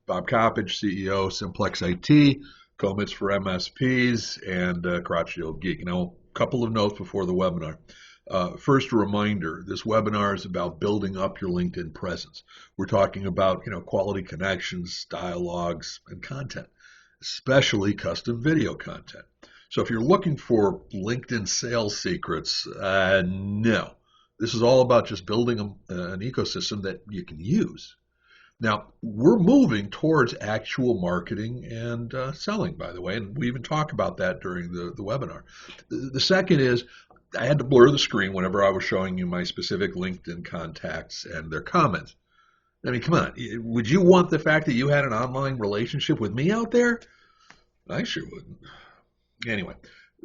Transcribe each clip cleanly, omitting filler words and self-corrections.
Bob Coppedge, CEO, Simplex IT, COMITS for MSPs, and Crotchety Old Geek. Now, a couple of notes before the webinar. First, a reminder, this webinar is about building up your LinkedIn presence. We're talking about, quality connections, dialogues, and content, especially custom video content. So if you're looking for LinkedIn sales secrets, no. This is all about just building an ecosystem that you can use. Now, we're moving towards actual marketing and selling, by the way, and we even talk about that during the webinar. The second is, I had to blur the screen whenever I was showing you my specific LinkedIn contacts and their comments. I mean, come on, would you want the fact that you had an online relationship with me out there? I sure wouldn't. Anyway,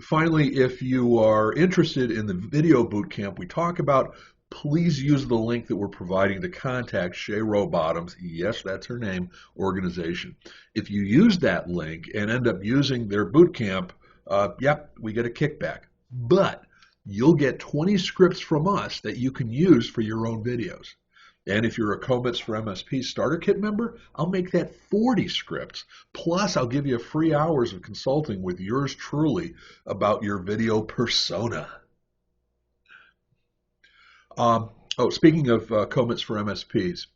finally, if you are interested in the video bootcamp we talk about, please use the link that we're providing to contact Shay Rowbottom's, yes, that's her name, organization. If you use that link and end up using their bootcamp, we get a kickback. But you'll get 20 scripts from us that you can use for your own videos. And if you're a COMITS for MSP Starter Kit member, I'll make that 40 scripts. Plus, I'll give you free hours of consulting with yours truly about your video persona. Speaking of COMITS for MSPs,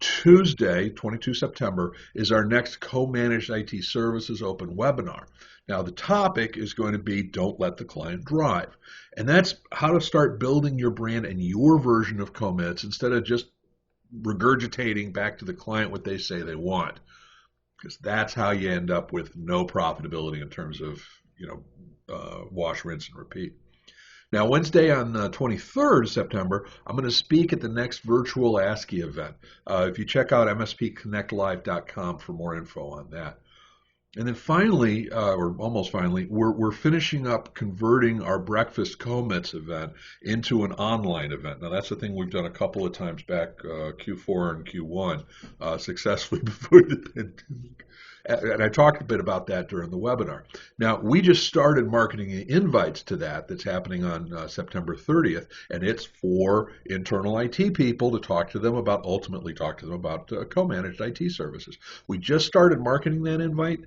Tuesday, 22 September, is our next Co-Managed IT Services Open webinar. Now, the topic is going to be Don't Let the Client Drive. And that's how to start building your brand and your version of COMITS instead of just regurgitating back to the client what they say they want. Because that's how you end up with no profitability in terms of, wash, rinse, and repeat. Now, Wednesday on 23rd September, I'm going to speak at the next virtual ASCII event. If you check out mspconnectlive.com for more info on that. And then finally, or almost finally, we're finishing up converting our Breakfast COMITS event into an online event. Now, that's the thing we've done a couple of times back, Q4 and Q1, successfully before the pandemic. And I talked a bit about that during the webinar. Now, we just started marketing invites to that. That's happening on September 30th, and it's for internal IT people to ultimately talk to them about co-managed IT services. We just started marketing that invite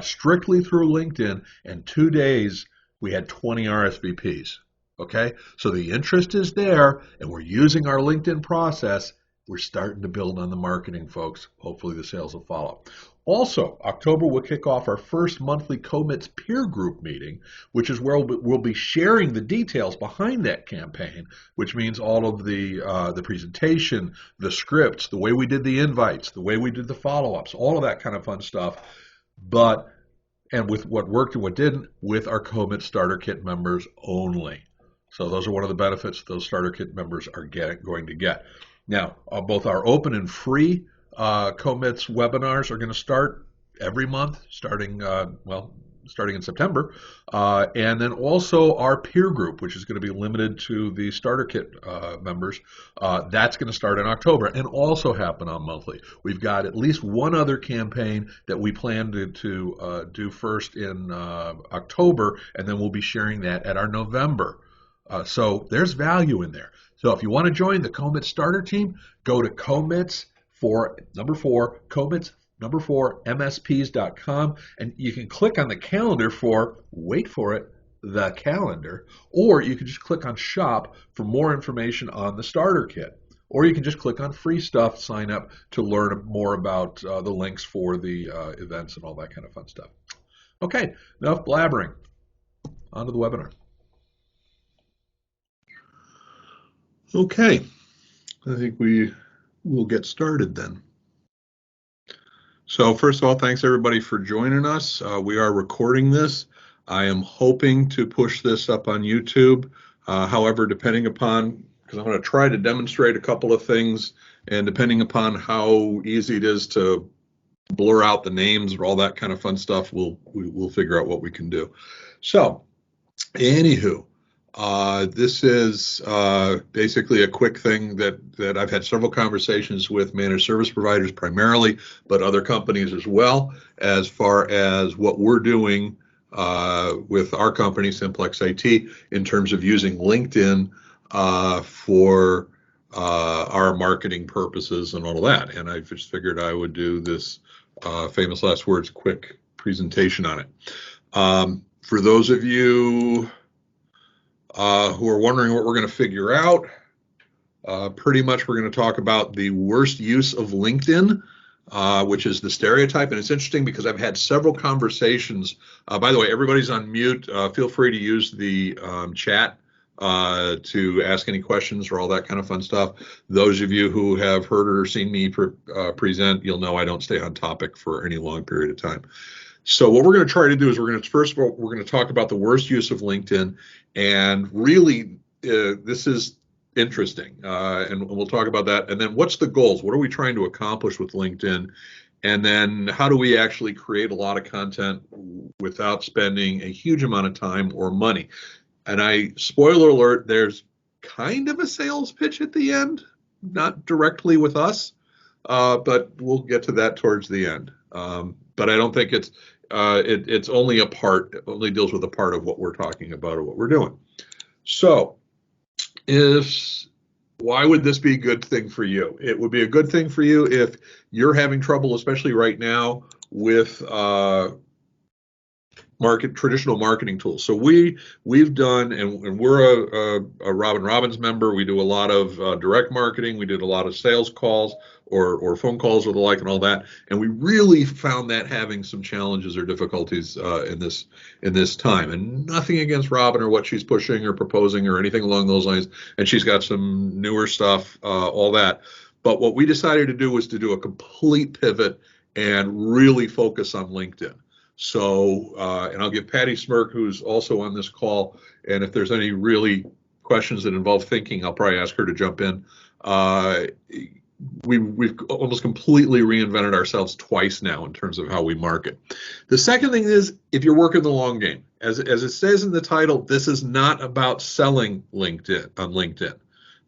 strictly through LinkedIn, and 2 days we had 20 RSVPs. Okay, so the interest is there, and we're using our LinkedIn process. We're starting to build on the marketing, folks. Hopefully the sales will follow. Also, October will kick off our first monthly COMITS peer group meeting, which is where we'll be sharing the details behind that campaign, which means all of the presentation, the scripts, the way we did the invites, the way we did the follow-ups, all of that kind of fun stuff. And with what worked and what didn't, with our COMITS Starter Kit members only. So those are one of the benefits those Starter Kit members are going to get. Now, both our open and free COMITS webinars are going to start every month, starting in September, and then also our peer group, which is going to be limited to the Starter Kit members. That's going to start in October and also happen on monthly. We've got at least one other campaign that we plan to do first in October, and then we'll be sharing that at our November. So there's value in there. So if you want to join the COMITS starter team, go to COMITS MSPs.com, and you can click on the calendar for, wait for it, the calendar, or you can just click on shop for more information on the starter kit, or you can just click on free stuff, sign up to learn more about the links for the events and all that kind of fun stuff. Okay, enough blabbering. On to the webinar. Okay, I think we will get started then. So first of all, thanks everybody for joining us. We are recording this. I am hoping to push this up on YouTube. However, depending upon, because I'm going to try to demonstrate a couple of things, and depending upon how easy it is to blur out the names or all that kind of fun stuff, we'll figure out what we can do. So, anywho. This is basically a quick thing that I've had several conversations with managed service providers primarily, but other companies as well, as far as what we're doing with our company, Simplex IT, in terms of using LinkedIn for our marketing purposes and all of that. And I just figured I would do this famous last words quick presentation on it. For those of you who are wondering what we're going to figure out, pretty much we're going to talk about the worst use of LinkedIn, which is the stereotype. And it's interesting because I've had several conversations. By the way, everybody's on mute. Feel free to use the chat to ask any questions or all that kind of fun stuff. Those of you who have heard or seen me present, you'll know I don't stay on topic for any long period of time. So what we're going to try to do is first of all, we're going to talk about the worst use of LinkedIn. And really, this is interesting. And we'll talk about that. And then what's the goals? What are we trying to accomplish with LinkedIn? And then how do we actually create a lot of content without spending a huge amount of time or money? And spoiler alert, there's kind of a sales pitch at the end, not directly with us, but we'll get to that towards the end. But I don't think it's only it only deals with a part of what we're talking about or what we're doing. So why would this be a good thing for you? It would be a good thing for you if you're having trouble, especially right now, with traditional marketing tools. So we've done, and we're a Robin Robbins member. We do a lot of direct marketing. We did a lot of sales calls or phone calls or the like and all that. And we really found that having some challenges or difficulties in this time. And nothing against Robin or what she's pushing or proposing or anything along those lines. And she's got some newer stuff, all that. But what we decided to do was to do a complete pivot and really focus on LinkedIn. So, and I'll give Patty Smirk, who's also on this call, and if there's any really questions that involve thinking, I'll probably ask her to jump in. We've almost completely reinvented ourselves twice now in terms of how we market. The second thing is, if you're working the long game, as it says in the title, this is not about selling on LinkedIn.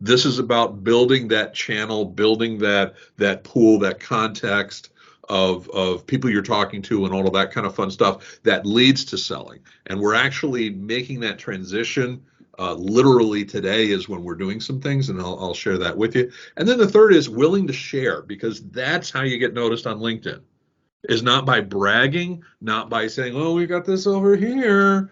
This is about building that channel, building that pool, that context of people you're talking to and all of that kind of fun stuff that leads to selling. And we're actually making that transition. Literally today is when we're doing some things, and I'll share that with you. And then the third is willing to share, because that's how you get noticed on LinkedIn, is not by bragging, not by saying, oh, we got this over here,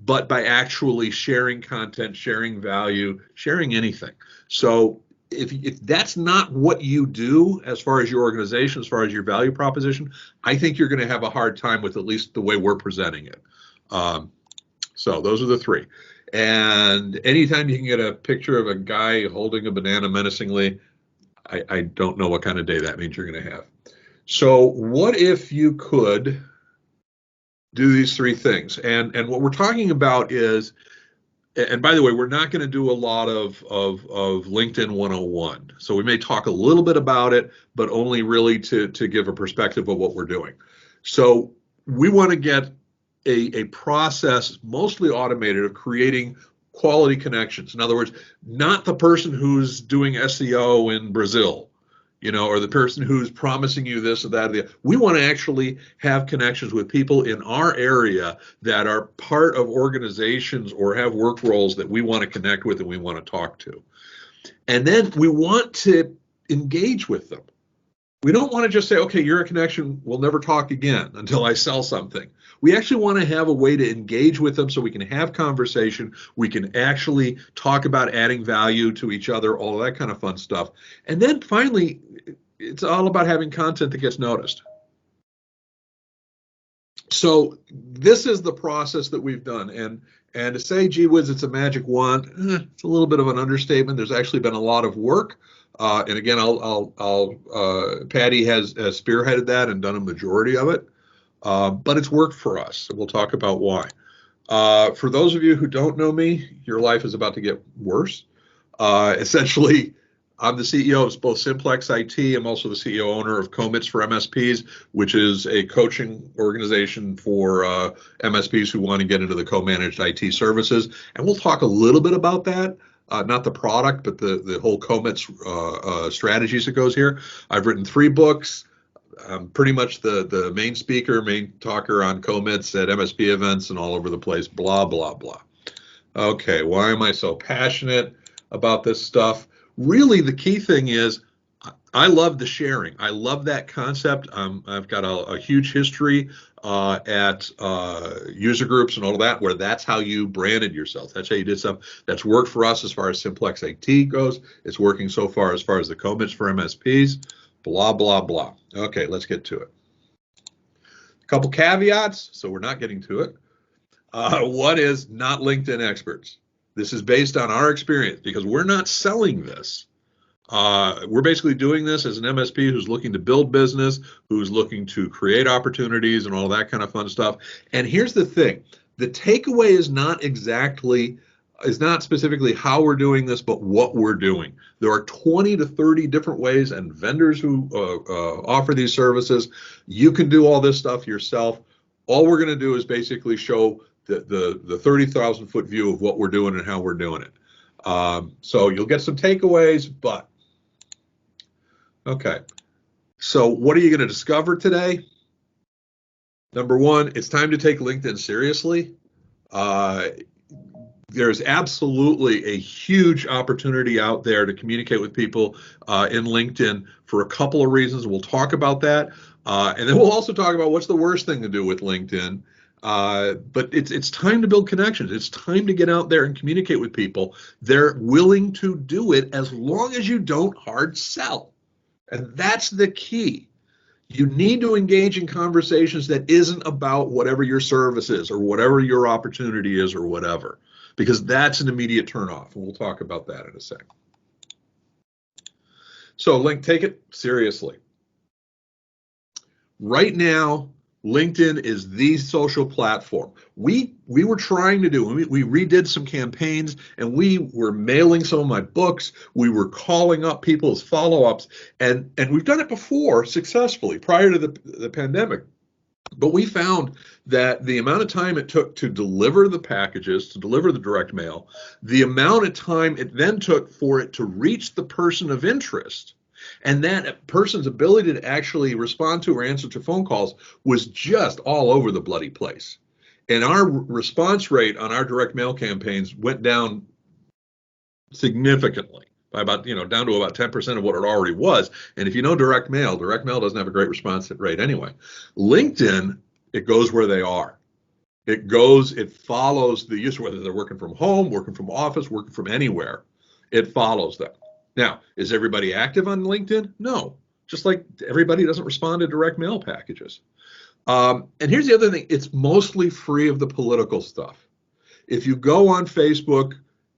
but by actually sharing content, sharing value, sharing anything. So if that's not what you do as far as your organization, as far as your value proposition, I think you're going to have a hard time with at least the way we're presenting it. So those are the three. And anytime you can get a picture of a guy holding a banana menacingly, I don't know what kind of day that means you're going to have. So what if you could do these three things? And what we're talking about is, and by the way, we're not going to do a lot of LinkedIn 101. So we may talk a little bit about it, but only really to give a perspective of what we're doing. So we want to get a process mostly automated of creating quality connections. In other words, not the person who's doing SEO in Brazil, or the person who's promising you this or that or the other. We want to actually have connections with people in our area that are part of organizations or have work roles that we want to connect with and we want to talk to. And then we want to engage with them. We don't want to just say, okay, you're a connection, we'll never talk again until I sell something. We actually want to have a way to engage with them so we can have conversation, we can actually talk about adding value to each other, all that kind of fun stuff. And then finally, it's all about having content that gets noticed. So this is the process that we've done. And to say, gee whiz, it's a magic wand, it's a little bit of an understatement. There's actually been a lot of work. And again, Patty has spearheaded that and done a majority of it, but it's worked for us. And we'll talk about why. For those of you who don't know me, your life is about to get worse. Essentially, I'm the CEO of both Simplex IT. I'm also the CEO owner of COMITS for MSPs, which is a coaching organization for MSPs who want to get into the co-managed IT services. And we'll talk a little bit about that. Not the product, but the whole COMITS strategies that goes here. I've written 3 books. I'm pretty much the main speaker, main talker on COMITS at MSP events and all over the place, blah, blah, blah. Okay, why am I so passionate about this stuff? really the key thing is I love the sharing. I love that concept. I've got a huge history at user groups and all of that, where that's how you branded yourself. That's how you did stuff. That's worked for us as far as Simplex IT goes. It's working so far as far as the COMITS for MSPs. Blah, blah, blah. Okay, let's get to it. A couple caveats, so we're not getting to it. One is not LinkedIn experts. This is based on our experience because we're not selling this. We're basically doing this as an MSP who's looking to build business, who's looking to create opportunities and all that kind of fun stuff. And here's the thing. The takeaway is not specifically how we're doing this, but what we're doing. There are 20 to 30 different ways and vendors who offer these services. You can do all this stuff yourself. All we're going to do is basically show the 30,000 foot view of what we're doing and how we're doing it. So you'll get some takeaways, but okay. So what are you going to discover today? Number one, it's time to take LinkedIn seriously. There's absolutely a huge opportunity out there to communicate with people in LinkedIn for a couple of reasons. We'll talk about that. And then we'll also talk about what's the worst thing to do with LinkedIn. But it's time to build connections. It's time to get out there and communicate with people. They're willing to do it as long as you don't hard sell. And that's the key. You need to engage in conversations that isn't about whatever your service is or whatever your opportunity is or whatever, because that's an immediate turnoff. And we'll talk about that in a second. So take it seriously. Right now, LinkedIn is the social platform. We were trying to do, we redid some campaigns and we were mailing some of my books. We were calling up people's follow-ups and we've done it before successfully prior to the pandemic. But we found that the amount of time it took to deliver the packages, to deliver the direct mail, the amount of time it then took for it to reach the person of interest, and that person's ability to actually respond to or answer to phone calls was just all over the bloody place. And our response rate on our direct mail campaigns went down significantly by about, down to about 10% of what it already was. And if you know direct mail doesn't have a great response rate anyway. LinkedIn, it goes where they are. It follows the user, whether they're working from home, working from office, working from anywhere. It follows them. Now, is everybody active on LinkedIn? No, just like everybody doesn't respond to direct mail packages. And here's the other thing. It's mostly free of the political stuff. If you go on Facebook,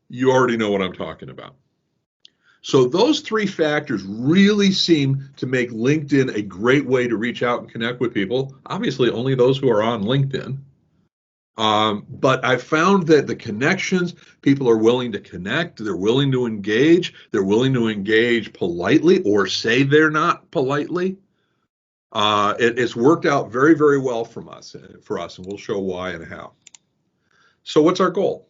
you already know what I'm talking about. So those three factors really seem to make LinkedIn a great way to reach out and connect with people. Obviously, only those who are on LinkedIn. But I found that the connections, people are willing to connect, they're willing to engage politely or say they're not politely. It's worked out very, very well for us, and we'll show why and how. So what's our goal?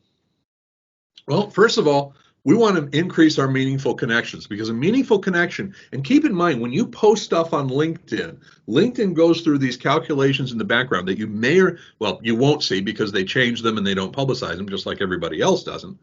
Well, first of all, we want to increase our meaningful connections, because a meaningful connection, and keep in mind, when you post stuff on LinkedIn, LinkedIn goes through these calculations in the background that you you won't see because they change them and they don't publicize them, just like everybody else doesn't.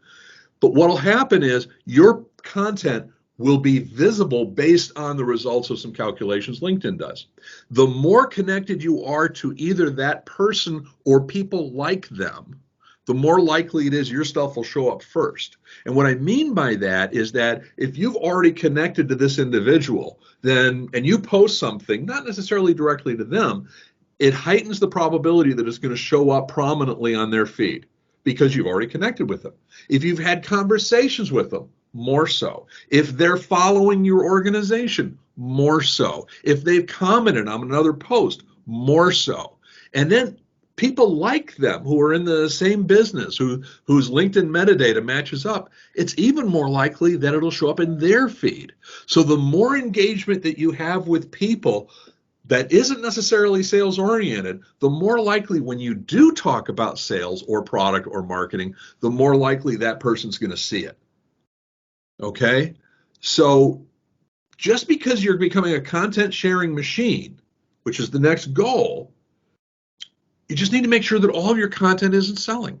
But what will happen is your content will be visible based on the results of some calculations LinkedIn does. The more connected you are to either that person or people like them, the more likely it is your stuff will show up first. And what I mean by that is that if you've already connected to this individual, and you post something, not necessarily directly to them, it heightens the probability that it's going to show up prominently on their feed because you've already connected with them. If you've had conversations with them, more so. If they're following your organization, more so. If they've commented on another post, more so. And then people like them who are in the same business, whose LinkedIn metadata matches up, it's even more likely that it'll show up in their feed. So the more engagement that you have with people that isn't necessarily sales oriented, the more likely when you do talk about sales or product or marketing, the more likely that person's going to see it. Okay? So just because you're becoming a content sharing machine, which is the next goal, you just need to make sure that all of your content isn't selling.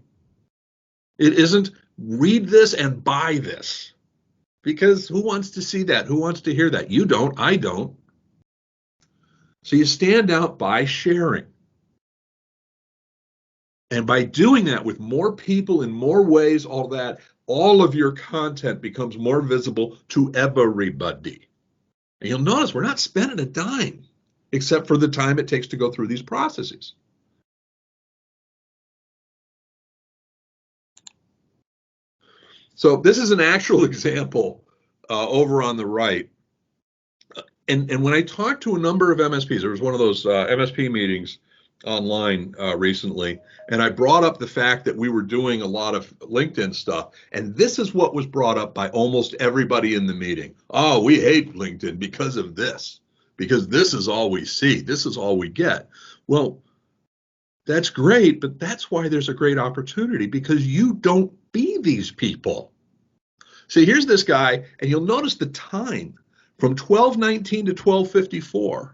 It isn't read this and buy this. because who wants to see that? Who wants to hear that? You don't, I don't. So you stand out by sharing. And by doing that with more people in more ways, all that, all of your content becomes more visible to everybody. And you'll notice we're not spending a dime except for the time it takes to go through these processes. So this is an actual example over on the right. And when I talked to a number of MSPs, there was one of those MSP meetings online recently, and I brought up the fact that we were doing a lot of LinkedIn stuff, and this is what was brought up by almost everybody in the meeting. Oh, we hate LinkedIn because of this, because this is all we see, this is all we get. Well, that's great, but that's why there's a great opportunity, because you don't be these people. See, here's this guy, and you'll notice the time from 12:19 to 12:54.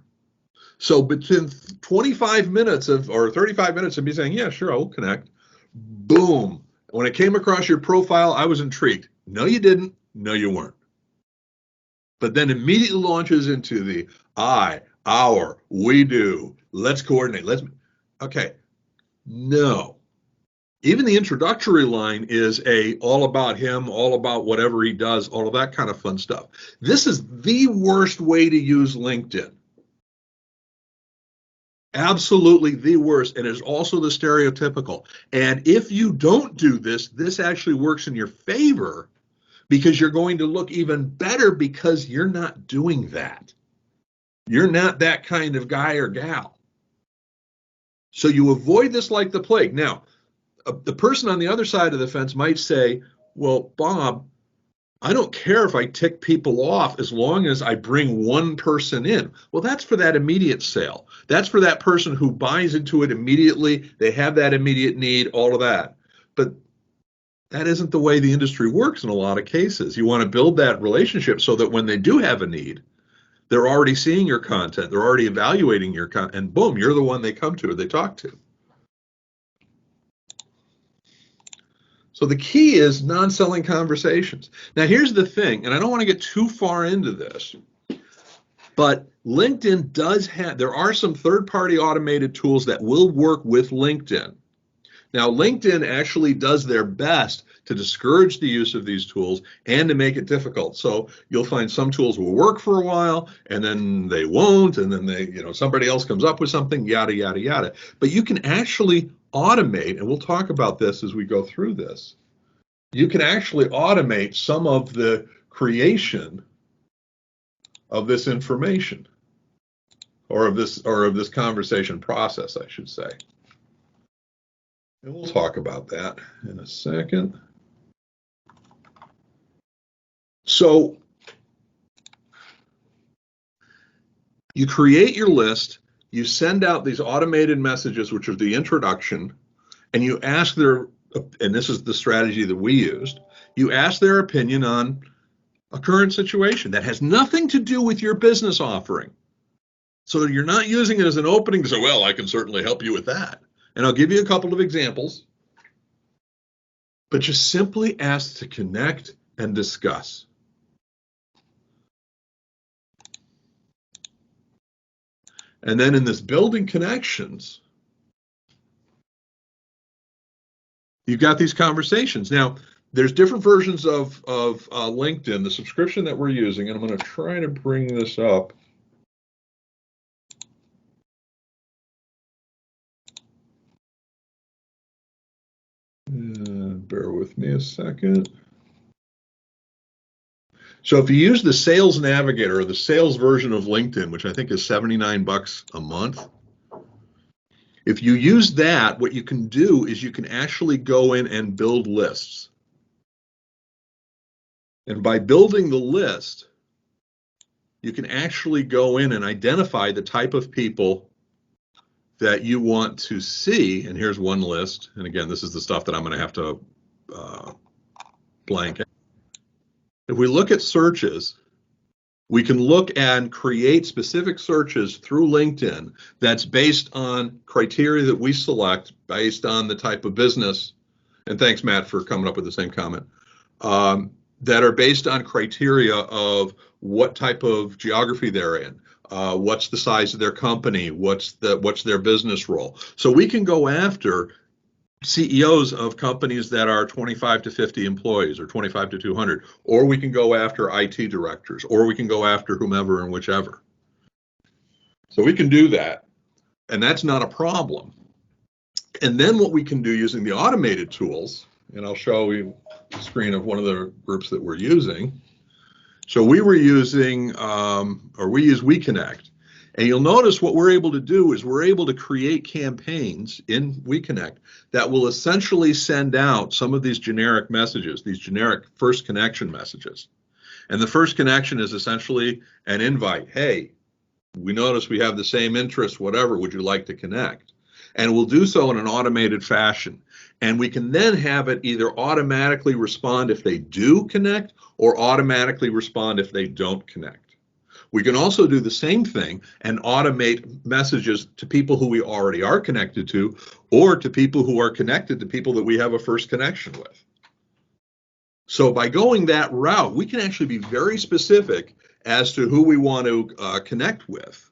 So between 25 minutes of, or 35 minutes of me saying, yeah, sure, I'll connect. Boom. When it came across your profile, I was intrigued. No, you didn't. No, you weren't. But then immediately launches into the our, we do, let's coordinate. Okay. No. Even the introductory line is all about him, all about whatever he does, all of that kind of fun stuff. This is the worst way to use LinkedIn. Absolutely the worst, and is also the stereotypical. And if you don't do this, this actually works in your favor, because you're going to look even better because you're not doing that. You're not that kind of guy or gal. So you avoid this like the plague. Now, the person on the other side of the fence might say, well, Bob, I don't care if I tick people off as long as I bring one person in. Well, that's for that immediate sale. That's for that person who buys into it immediately. They have that immediate need, all of that. But that isn't the way the industry works in a lot of cases. You want to build that relationship so that when they do have a need, they're already seeing your content, they're already evaluating your content, and boom, you're the one they come to or they talk to. So the key is non-selling conversations. Now, here's the thing, and I don't want to get too far into this, but LinkedIn does have, there are some third-party automated tools that will work with LinkedIn. Now, LinkedIn actually does their best to discourage the use of these tools and to make it difficult. So you'll find some tools will work for a while, and then they won't, and then somebody else comes up with something, yada, yada, yada. But you can actually automate, and we'll talk about this as we go through this. You can actually automate some of the creation of this information, or of this conversation process, I should say. And we'll talk about that in a second. So you create your list, you send out these automated messages, which are the introduction, and you ask their, and this is the strategy that we used, you ask their opinion on a current situation that has nothing to do with your business offering. So you're not using it as an opening to say, well, I can certainly help you with that. And I'll give you a couple of examples. But just simply ask to connect and discuss. And then in this building connections, you've got these conversations. Now, there's different versions of LinkedIn, the subscription that we're using, and I'm going to try to bring this up. Bear with me a second. So if you use the Sales Navigator, or the sales version of LinkedIn, which I think is $79 a month, if you use that, what you can do is you can actually go in and build lists. And by building the list, you can actually go in and identify the type of people that you want to see. And here's one list. And again, this is the stuff that I'm going to have to blank. If we look at searches, we can look and create specific searches through LinkedIn that's based on criteria that we select based on the type of business. And thanks, Matt, for coming up with the same comment. that are based on criteria of what type of geography they're in, what's the size of their company, what's their business role. So we can go after CEOs of companies that are 25 to 50 employees or 25 to 200, or we can go after IT directors, or we can go after whomever and whichever. So we can do that, and that's not a problem. And then what we can do using the automated tools, and I'll show you a screen of one of the groups that we're using. So we were using, or we use WeConnect. And you'll notice what we're able to do is we're able to create campaigns in WeConnect that will essentially send out some of these generic messages, these generic first connection messages. And the first connection is essentially an invite. Hey, we notice we have the same interests, whatever, would you like to connect? And we'll do so in an automated fashion. And we can then have it either automatically respond if they do connect or automatically respond if they don't connect. We can also do the same thing and automate messages to people who we already are connected to, or to people who are connected to people that we have a first connection with. So by going that route, we can actually be very specific as to who we want to connect with.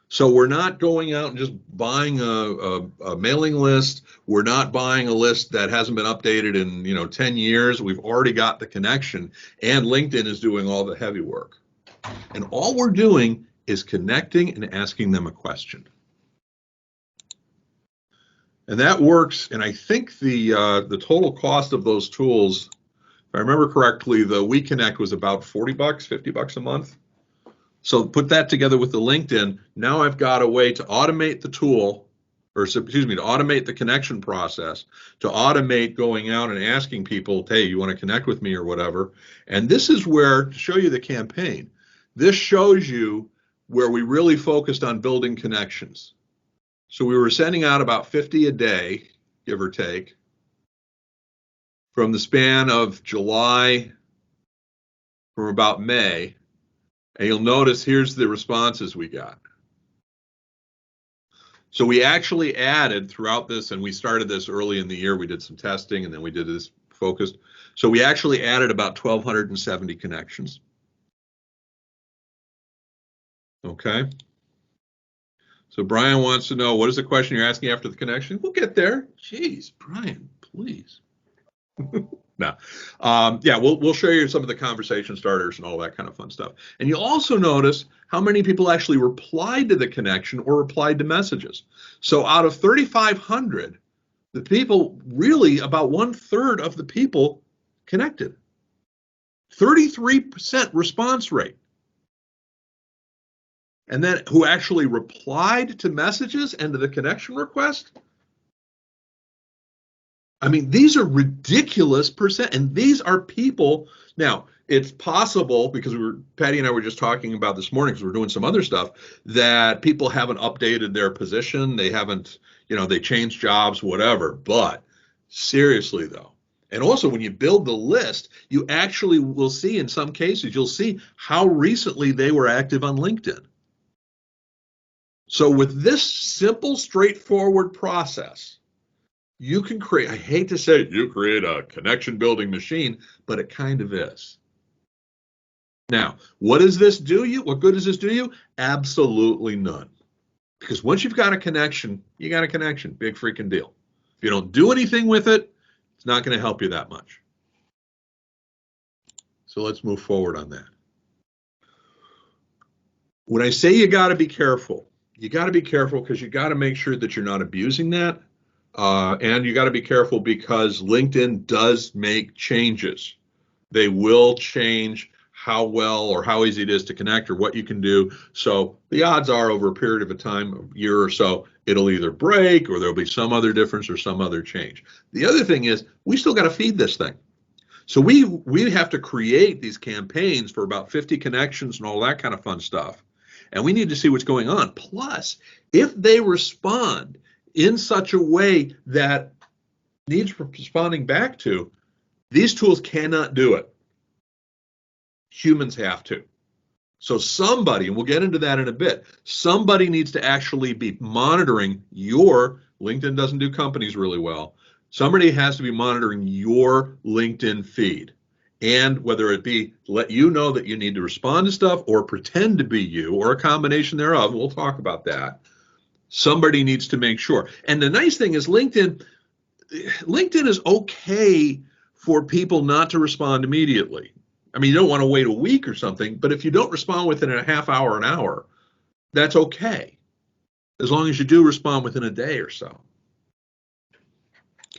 So we're not going out and just buying a mailing list. We're not buying a list that hasn't been updated in 10 years. We've already got the connection, and LinkedIn is doing all the heavy work. And all we're doing is connecting and asking them a question. And that works. And I think the total cost of those tools, if I remember correctly, the WeConnect was about $40, $50 a month. So put that together with the LinkedIn. Now I've got a way to automate the tool, or excuse me, to automate the connection process, to automate going out and asking people, hey, you want to connect with me or whatever. And this is where, to show you the campaign, this shows you where we really focused on building connections. So we were sending out about 50 a day, give or take, from the span of July from about May. And you'll notice here's the responses we got. So we actually added throughout this, and we started this early in the year. We did some testing, and then we did this focused. So we actually added about 1,270 connections. Okay. So Brian wants to know, what is the question you're asking after the connection? We'll get there. Jeez, Brian, please. No. Yeah, we'll show you some of the conversation starters and all that kind of fun stuff. And you'll also notice how many people actually replied to the connection or replied to messages. So out of 3,500, the people, really about 1/3 of the people connected. 33% response rate. And then who actually replied to messages and to the connection request? I mean, these are ridiculous percent, and these are people. Now, it's possible, because Patty and I were just talking about this morning, because we're doing some other stuff, that people haven't updated their position. They haven't, they changed jobs, whatever. But seriously, though, and also when you build the list, you actually will see, in some cases, you'll see how recently they were active on LinkedIn. So with this simple, straightforward process, you can create, I hate to say it, you create a connection building machine, but it kind of is. Now, what does this do you? What good does this do you? Absolutely none. Because once you've got a connection, you got a connection. Big freaking deal. If you don't do anything with it, it's not going to help you that much. So let's move forward on that. When I say you got to be careful because you got to make sure that you're not abusing that. And you got to be careful because LinkedIn does make changes. They will change how well or how easy it is to connect or what you can do. So the odds are over a period of a time, a year or so, it'll either break or there'll be some other difference or some other change. The other thing is we still got to feed this thing. So we have to create these campaigns for about 50 connections and all that kind of fun stuff. And we need to see what's going on. Plus, if they respond in such a way that needs responding back to, these tools cannot do it. Humans have to. So somebody, and we'll get into that in a bit, somebody needs to actually be monitoring your, LinkedIn doesn't do companies really well, somebody has to be monitoring your LinkedIn feed. and whether it be let you know that you need to respond to stuff or pretend to be you or a combination thereof, we'll talk about that. Somebody needs to make sure. And the nice thing is LinkedIn is okay for people not to respond immediately. I mean, you don't want to wait a week or something, but if you don't respond within a half hour, an hour, that's okay, as long as you do respond within a day or so.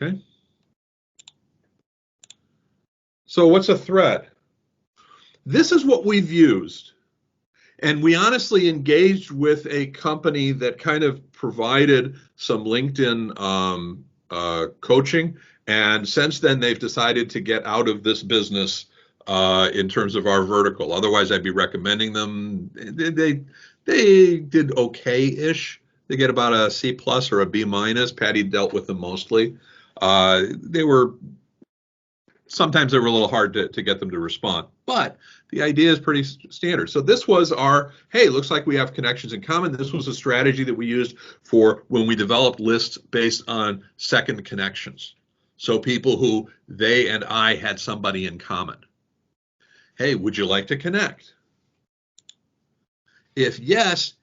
Okay. So what's a threat? This is what we've used. And we honestly engaged with a company that kind of provided some LinkedIn coaching. And since then, they've decided to get out of this business in terms of our vertical. Otherwise, I'd be recommending them. They did okay-ish. They get about a C plus or a B minus. Patty dealt with them mostly. Sometimes they were a little hard to get them to respond, but the idea is pretty standard. So this was our, hey, looks like we have connections in common. This was a strategy that we used for when we developed lists based on second connections. So people who they and I had somebody in common. Hey, would you like to connect? If yes,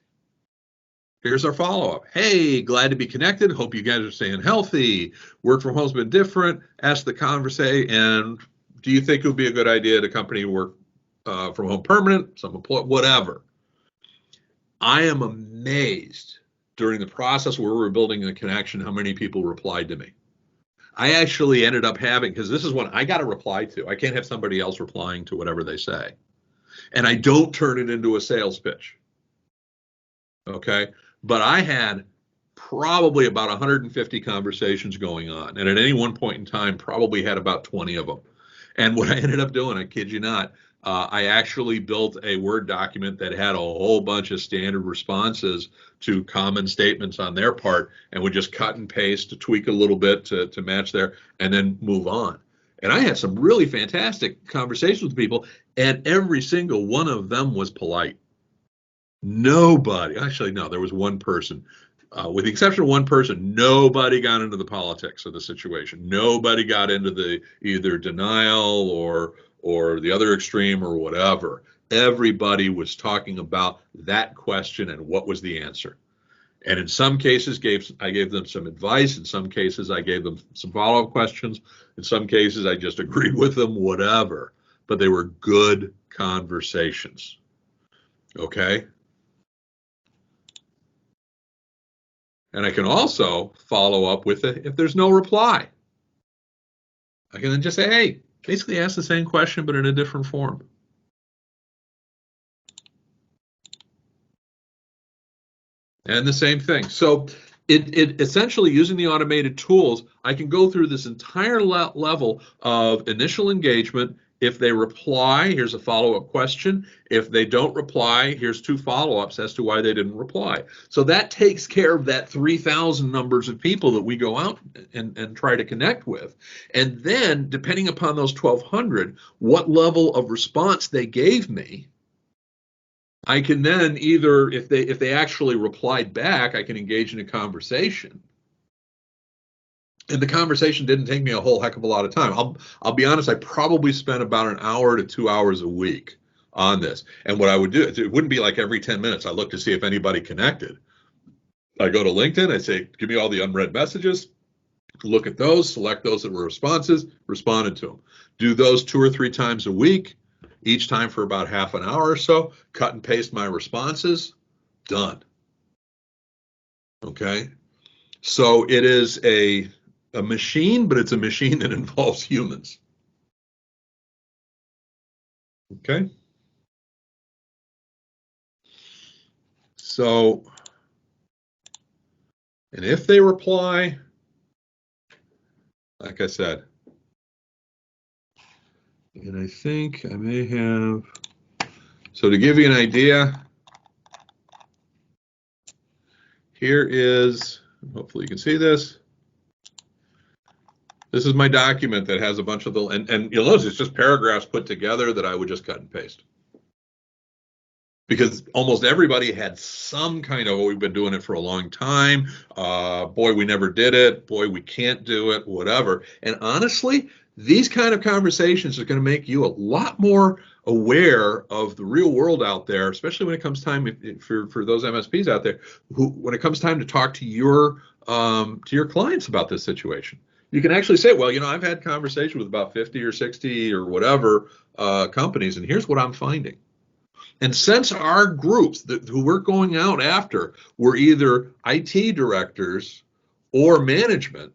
here's our follow-up. Hey, glad to be connected. Hope you guys are staying healthy. Work from home's been different. Ask the conversation. And do you think it would be a good idea to company work from home permanent, some employee, whatever? I am amazed during the process where we were building the connection how many people replied to me. I actually ended up having, because this is one I got to reply to. I can't have somebody else replying to whatever they say. And I don't turn it into a sales pitch. Okay. But I had probably about 150 conversations going on. And at any one point in time, probably had about 20 of them. And what I ended up doing, I kid you not, I actually built a Word document that had a whole bunch of standard responses to common statements on their part, and would just cut and paste to tweak a little bit to match there, and then move on. And I had some really fantastic conversations with people, and every single one of them was polite. Nobody, actually, no, there was one person, with the exception of one person, nobody got into the politics of the situation. Nobody got into the either denial or the other extreme or whatever. Everybody was talking about that question and what was the answer. And in some cases, I gave them some advice. In some cases, I gave them some follow-up questions. In some cases, I just agreed with them, whatever. But they were good conversations. Okay? And I can also follow up with it if there's no reply. I can then just say, hey, basically ask the same question, but in a different form. And the same thing. So it essentially, using the automated tools, I can go through this entire level of initial engagement. If they reply, here's a follow-up question. If they don't reply, here's 2 follow-ups as to why they didn't reply. So that takes care of that 3,000 numbers of people that we go out and try to connect with. And then, depending upon those 1,200, what level of response they gave me, I can then either, if they actually replied back, I can engage in a conversation. And the conversation didn't take me a whole heck of a lot of time. I'll be honest, I probably spent about an hour to 2 hours a week on this. And what I would do, it wouldn't be like every 10 minutes I look to see if anybody connected. I go to LinkedIn, I say, give me all the unread messages, look at those, select those that were responses, responded to them. Do those 2 or 3 times a week, each time for about half an hour or so, cut and paste my responses, done. Okay? So it is a machine, but it's a machine that involves humans. Okay? So, and if they reply, like I said, and I think I may have, so to give you an idea, here is, hopefully you can see this. This is my document that has a bunch of the, and you'll notice it's just paragraphs put together that I would just cut and paste. Because almost everybody had some kind of, oh, we've been doing it for a long time. Boy, we never did it. Boy, we can't do it, whatever. And honestly, These kind of conversations are going to make you a lot more aware of the real world out there, especially when it comes time for those MSPs out there, when it comes time to talk to your clients about this situation. You can actually say, well, I've had conversations with about 50 or 60 or whatever companies, and here's what I'm finding. And since our groups who we're going out after were either IT directors or management,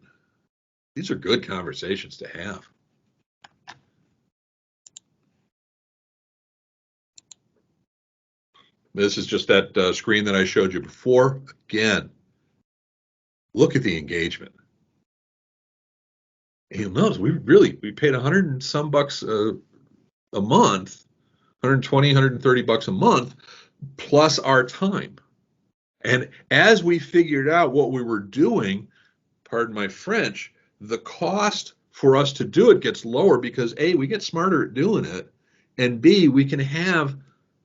these are good conversations to have. This is just that screen that I showed you before. Again, look at the engagement. And you'll notice we paid 100 and some bucks a month, 120, 130 bucks a month, plus our time. And as we figured out what we were doing, pardon my French, the cost for us to do it gets lower because A, we get smarter at doing it, and B, we can have,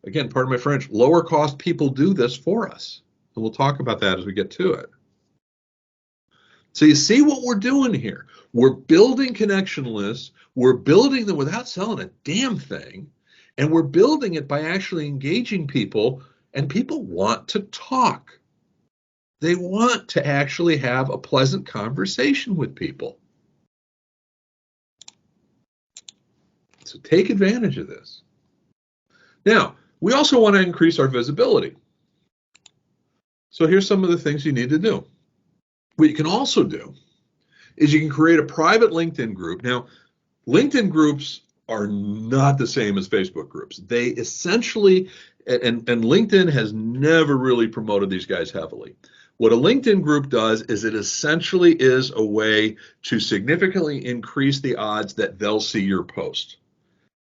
again, pardon my French, lower cost people do this for us. And we'll talk about that as we get to it. So you see what we're doing here. We're building connection lists. We're building them without selling a damn thing. And we're building it by actually engaging people, and people want to talk. They want to actually have a pleasant conversation with people. So take advantage of this. Now, we also want to increase our visibility. So here's some of the things you need to do. What you can also do is you can create a private LinkedIn group. Now, LinkedIn groups are not the same as Facebook groups. They essentially, and LinkedIn has never really promoted these guys heavily. What a LinkedIn group does is it essentially is a way to significantly increase the odds that they'll see your post.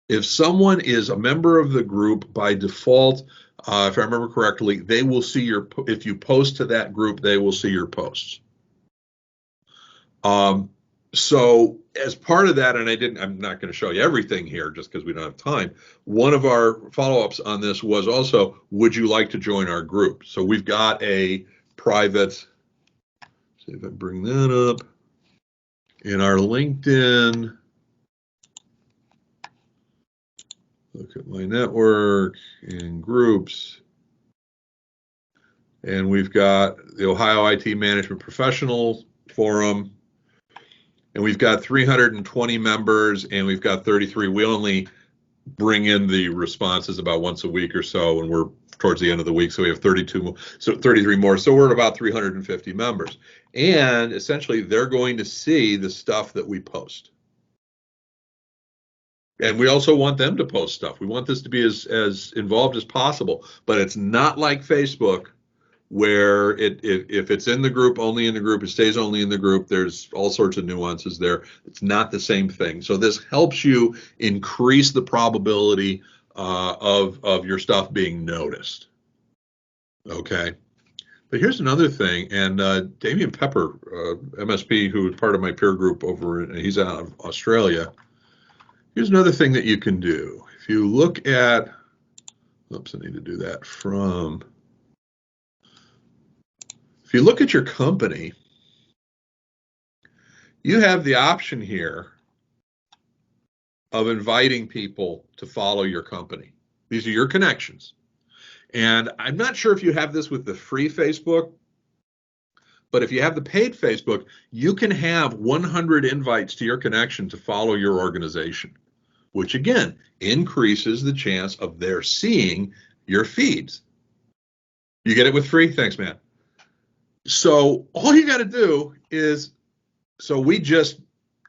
If someone is a member of the group by default, if I remember correctly, they will see if you post to that group, they will see your posts. So as part of that, and I'm not going to show you everything here just because we don't have time. One of our follow-ups on this was also, would you like to join our group? So we've got a private, see if I bring that up, in our LinkedIn. Look at my network and groups. And we've got the Ohio IT Management Professional Forum. And we've got 320 members, and we've got 33. We only bring in the responses about once a week or so, and we're towards the end of the week, so we have 32, so 33 more. So we're at about 350 members. And essentially, they're going to see the stuff that we post. And we also want them to post stuff. We want this to be as involved as possible, but it's not like Facebook, where if it's in the group, only in the group, it stays only in the group. There's all sorts of nuances there. It's not the same thing. So this helps you increase the probability of your stuff being noticed. Okay. But here's another thing, and Damian Pepper, MSP, who is part of my peer group he's out of Australia. Here's another thing that you can do. If you look at, oops, I need to do that if you look at your company, you have the option here of inviting people to follow your company. These are your connections. And I'm not sure if you have this with the free Facebook, but if you have the paid Facebook, you can have 100 invites to your connection to follow your organization, which again increases the chance of their seeing your feeds. You get it with free? Thanks, man. So all you got to do is, so we just,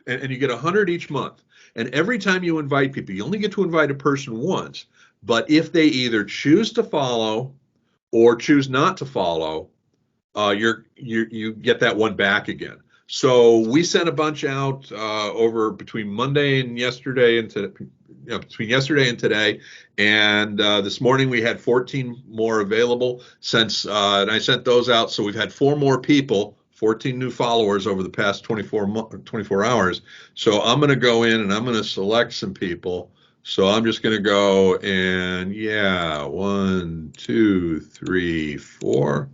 and you get 100 each month. And every time you invite people, you only get to invite a person once. But if they either choose to follow or choose not to follow, you get that one back again. So we sent a bunch out over between Monday and yesterday and between yesterday and today. And this morning we had 14 more available and I sent those out. So we've had 4 more people, 14 new followers over the past 24 hours. So I'm going to go in and I'm going to select some people. So I'm just going to go and 1, 2, 3, 4.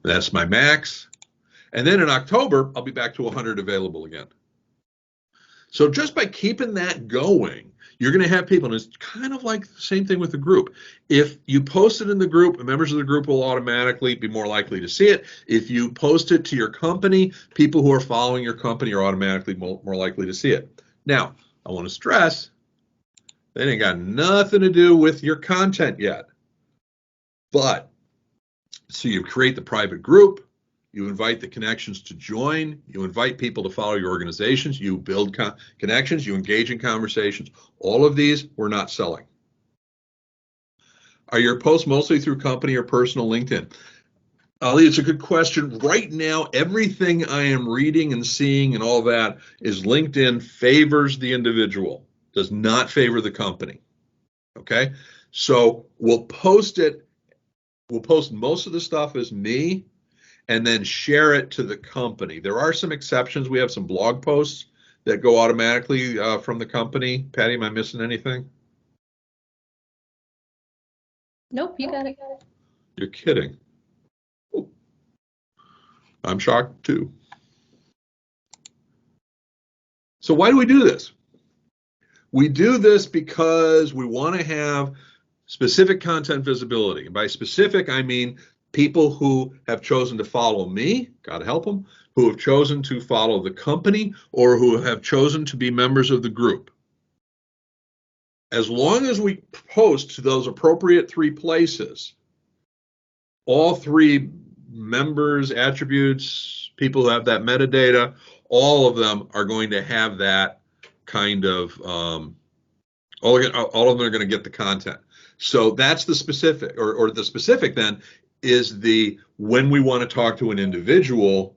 That's my max. And then in October, I'll be back to 100 available again. So just by keeping that going, you're going to have people, and it's kind of like the same thing with the group. If you post it in the group, members of the group will automatically be more likely to see it. If you post it to your company, people who are following your company are automatically more likely to see it. Now, I want to stress, that ain't got nothing to do with your content yet. But, so you create the private group, you invite the connections to join, you invite people to follow your organizations, you build connections, you engage in conversations. All of these, we're not selling. Are your posts mostly through company or personal LinkedIn? Ali, it's a good question. Right now, everything I am reading and seeing and all that is LinkedIn favors the individual, does not favor the company. Okay? So we'll post most of the stuff as me, and then share it to the company. There are some exceptions. We have some blog posts that go automatically from the company. Patty, am I missing anything? Nope, you got it. You're kidding. Oh. I'm shocked too. So why do we do this? We do this because we want to have specific content visibility. And by specific, I mean people who have chosen to follow me, God help them, who have chosen to follow the company, or who have chosen to be members of the group. As long as we post to those appropriate three places, all three members, attributes, people who have that metadata, all of them are going to have that kind of, all of them are going to get the content. So that's the specific, or the specific then is the when we want to talk to an individual.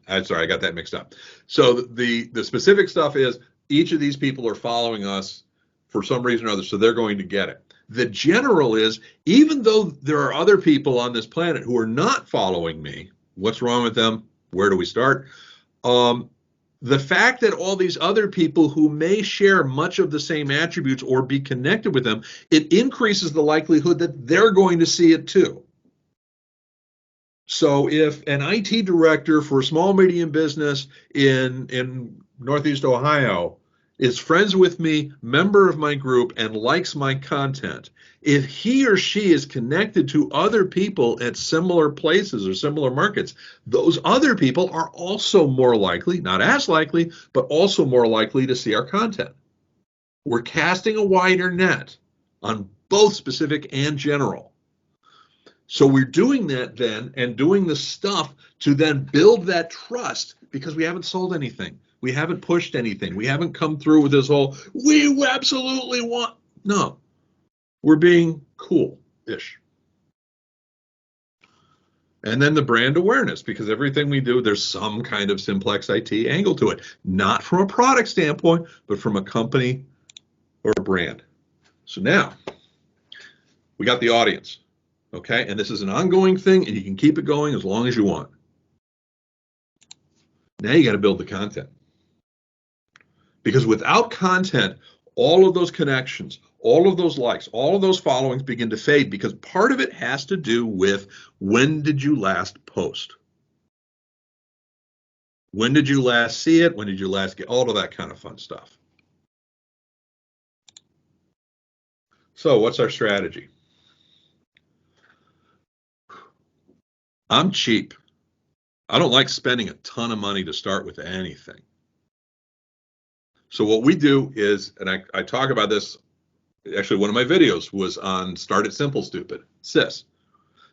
I'm sorry, I got that mixed up. So the specific stuff is each of these people are following us for some reason or other, so they're going to get it. The general is, even though there are other people on this planet who are not following me, what's wrong with them? Where do we start? The fact that all these other people who may share much of the same attributes or be connected with them, it increases the likelihood that they're going to see it too. So if an IT director for a small medium business in Northeast Ohio is friends with me, member of my group, and likes my content, if he or she is connected to other people at similar places or similar markets, those other people are also more likely, not as likely, but also more likely to see our content. We're casting a wider net on both specific and general. So we're doing that then, and doing the stuff to then build that trust, because we haven't sold anything. We haven't pushed anything. We haven't come through with this whole, we absolutely want, no. We're being cool-ish. And then the brand awareness, because everything we do, there's some kind of simplex IT angle to it. Not from a product standpoint, but from a company or a brand. So now, we got the audience, okay? And this is an ongoing thing, and you can keep it going as long as you want. Now you got to build the content. Because without content, all of those connections, all of those likes, all of those followings begin to fade, because part of it has to do with when did you last post? When did you last see it? When did you last get all of that kind of fun stuff? So what's our strategy? I'm cheap. I don't like spending a ton of money to start with anything. So what we do is, and I talk about this, actually one of my videos was on Start It Simple, Stupid, SIS.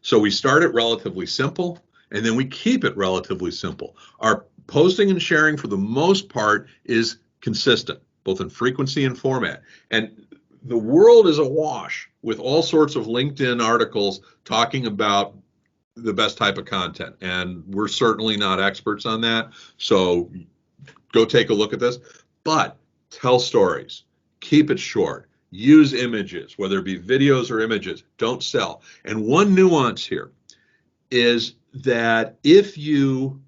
So we start it relatively simple, and then we keep it relatively simple. Our posting and sharing, for the most part, is consistent, both in frequency and format. And the world is awash with all sorts of LinkedIn articles talking about the best type of content, and we're certainly not experts on that. So go take a look at this. But tell stories, keep it short, use images, whether it be videos or images, don't sell. And one nuance here is that if you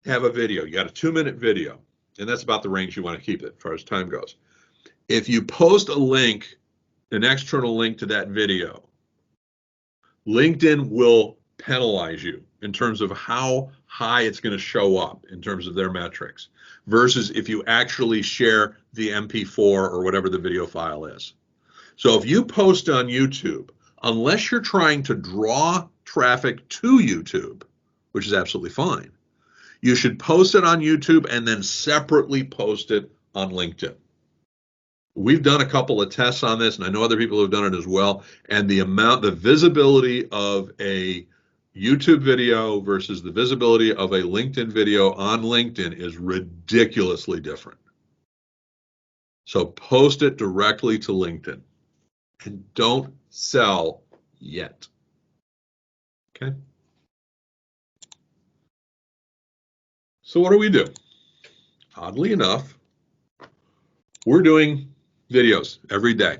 have a video, you got a 2-minute video, and that's about the range you want to keep it as far as time goes. If you post a link, an external link to that video, LinkedIn will penalize you in terms of how high it's going to show up in terms of their metrics versus if you actually share the MP4 or whatever the video file is. So if you post on YouTube, unless you're trying to draw traffic to YouTube, which is absolutely fine, you should post it on YouTube and then separately post it on LinkedIn. We've done a couple of tests on this, and I know other people have done it as well, and the visibility of a YouTube video versus the visibility of a LinkedIn video on LinkedIn is ridiculously different. So post it directly to LinkedIn and don't sell yet. Okay. So what do we do? Oddly enough, we're doing videos every day.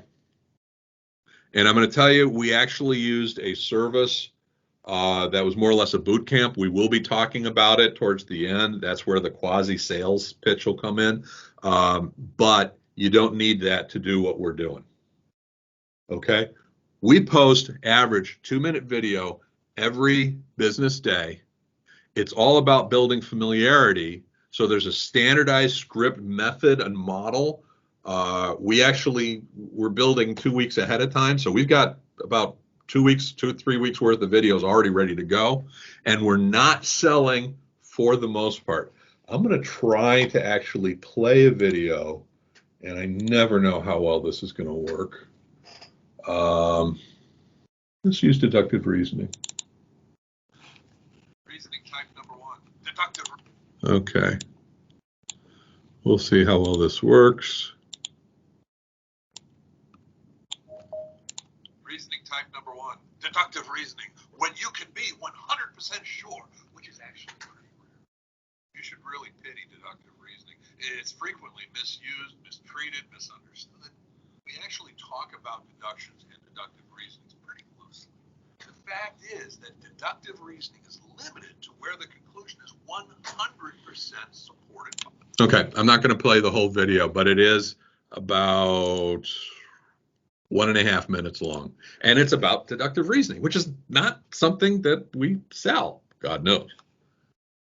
And I'm going to tell you, we actually used a service that was more or less a boot camp. We will be talking about it towards the end. That's where the quasi-sales pitch will come in. But you don't need that to do what we're doing. Okay? We post average 2-minute video every business day. It's all about building familiarity. So there's a standardized script method and model. We're building 2 weeks ahead of time. So we've got about 2 weeks, 2 or 3 weeks worth of videos already ready to go. And we're not selling for the most part. I'm going to try to actually play a video, and I never know how well this is going to work. Let's use deductive reasoning. Reasoning type number 1, deductive. Okay. We'll see how well this works. Reasoning type number 1, deductive reasoning, when you can be 100% sure, which is actually pretty rare. You should really pity deductive reasoning. It's frequently misused, mistreated, misunderstood. We actually talk about deductions and deductive reasonings pretty loosely. The fact is that deductive reasoning is limited to where the conclusion is 100% supported. Okay, I'm not going to play the whole video, but it is about 1.5 minutes long. And it's about deductive reasoning, which is not something that we sell, God knows.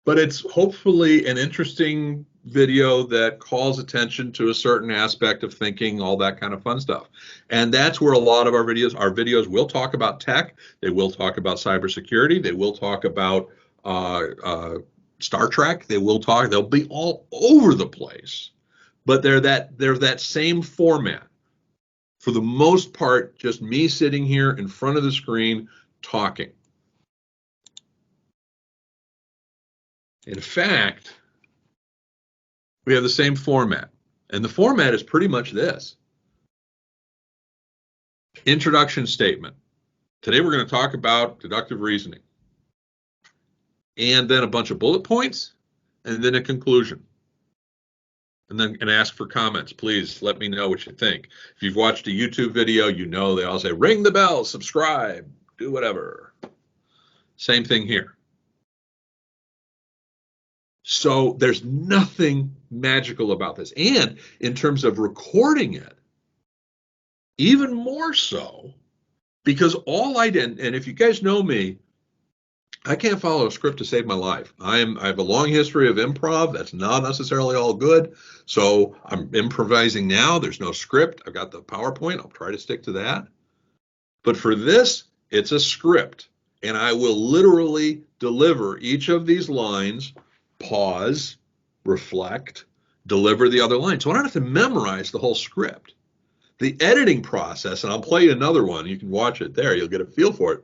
But it's hopefully an interesting video that calls attention to a certain aspect of thinking, all that kind of fun stuff. And that's where a lot of our videos will talk about tech. They will talk about cybersecurity. They will talk about Star Trek. They'll be all over the place. But they're that same format. For the most part, just me sitting here in front of the screen talking. In fact, we have the same format. And the format is pretty much this. Introduction statement. Today we're going to talk about deductive reasoning. And then a bunch of bullet points, and then a conclusion. And then ask for comments. Please let me know what you think. If you've watched a YouTube video, you know they all say, ring the bell, subscribe, do whatever. Same thing here. So there's nothing magical about this. And in terms of recording it, even more so, because all I did, and if you guys know me, I can't follow a script to save my life. I have a long history of improv. That's not necessarily all good. So I'm improvising now. There's no script. I've got the PowerPoint. I'll try to stick to that. But for this, it's a script. And I will literally deliver each of these lines, pause, reflect, deliver the other line. So I don't have to memorize the whole script. The editing process, and I'll play you another one. You can watch it there. You'll get a feel for it.